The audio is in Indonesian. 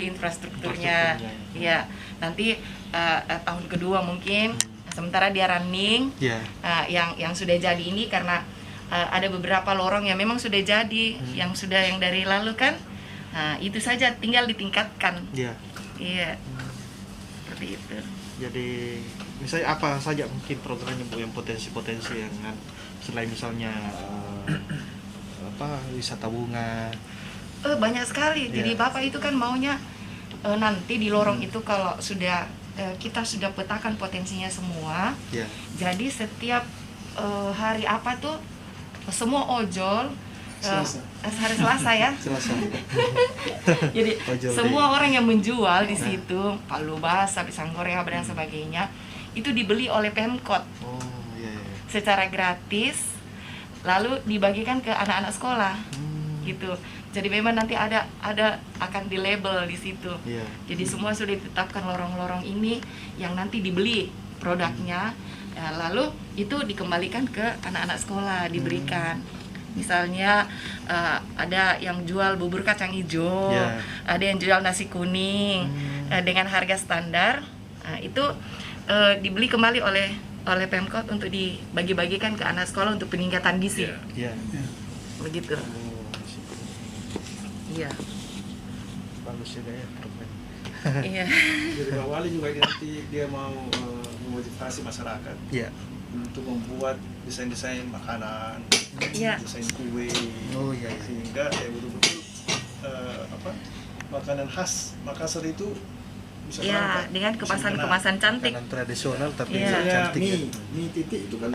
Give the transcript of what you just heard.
dulu infrastrukturnya. Ya, nanti tahun kedua mungkin sementara dia running. Yang sudah jadi ini karena ada beberapa lorong yang memang sudah jadi, yang dari lalu kan. Nah, itu saja tinggal ditingkatkan. Iya. Seperti itu. Jadi misalnya apa saja mungkin programnya Bu yang potensi-potensi yang selain misalnya wisata bunga? Banyak sekali. Jadi Bapak itu kan maunya nanti di lorong itu kalau sudah kita sudah petakan potensinya semua. Jadi setiap hari apa tuh semua ojol hari Selasa ya. Jadi semua orang yang menjual di situ palu basah, pisang goreng, dan sebagainya itu dibeli oleh Pemkot secara gratis, lalu dibagikan ke anak-anak sekolah gitu. Jadi memang nanti ada akan di label di situ. Jadi semua sudah ditetapkan lorong-lorong ini yang nanti dibeli produknya, lalu itu dikembalikan ke anak-anak sekolah, diberikan. Misalnya ada yang jual bubur kacang hijau, ada yang jual nasi kuning dengan harga standar, itu dibeli kembali oleh Pemkot untuk dibagi-bagikan ke anak sekolah untuk peningkatan gizi. Begitu. Iya. Bagus juga ya program. Iya. Jadi Pak Wali juga nanti dia mau memotivasi masyarakat untuk membuat desain-desain makanan, desain kue, sehingga betul-betul makanan khas Makassar itu bisa dengan kemasan-kemasan cantik. Makanan tradisional tapi misalnya cantik. mie titik itu kan.